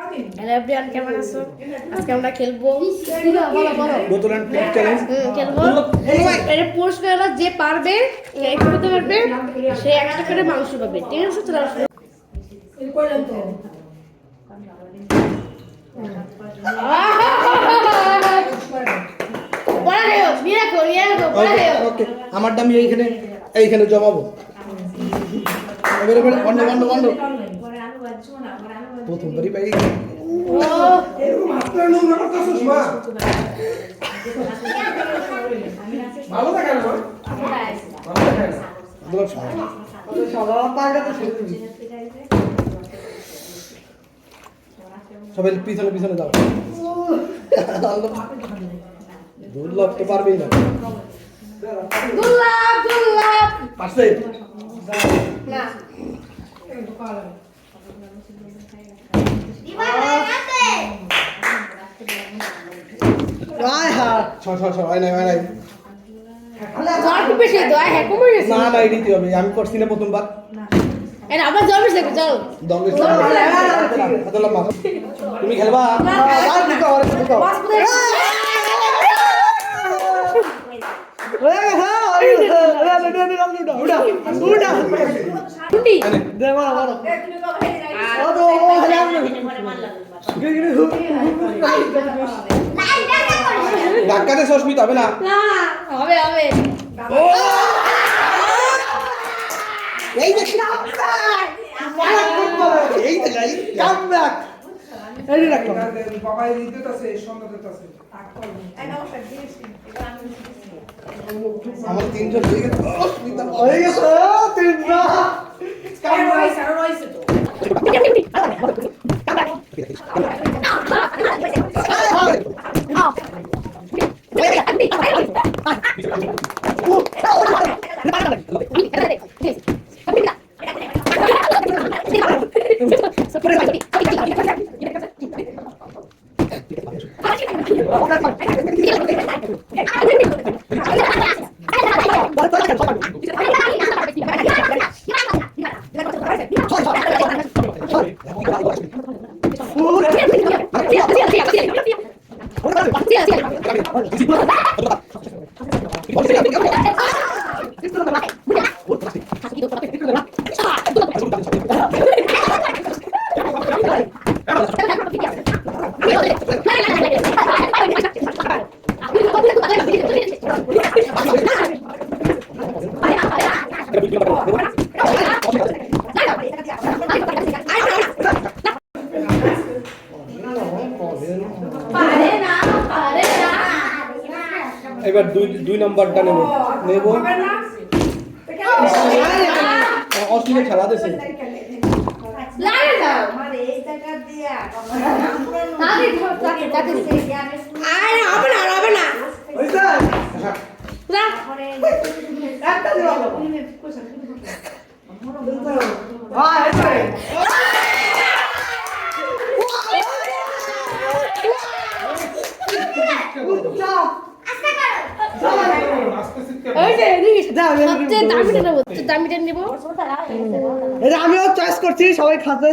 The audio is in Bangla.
হ্যালো এভরিওয়ান, কেমন আছো? আজকে আমরা খেলবো বোতল এন্ড প্লেট চ্যালেঞ্জ। খেলবো এর পুরস্কার হলো যে পারবে একটু করতে পারবে সে একটা করে মাংস পাবে। ঠিক আছে, চলো শুরু। ওকে, আমারটা আমি এইখানে জমাবো। এবারে বন্ধ বন্ধ বন্ধ। প্রথমবারই পাই। ভালো থাকে না? সবাই পিছনে পিছনে যাও। দুর্লভ তো পারবেই না। পারছে না আমি করছি না প্রথমবার। তুমি খেলবা? ধাক্কাতে সস্মিত হবে না। হবে হবে। এই দেখ এই দেখ কাম ব্যাক। এই দেখ বাবা এই দিতেছে সন্ধ্যা দিতেছে। আমার তিনজন হয়ে গেছে। হয়ে গেছে তিনজন। কাম ব্যাক আর রইছে তো। এবার দুই নাম্বারটা নেব অশ্লীল খেলা দিয়েছে। আমিও চয়েস করছি, সবাই খাতে।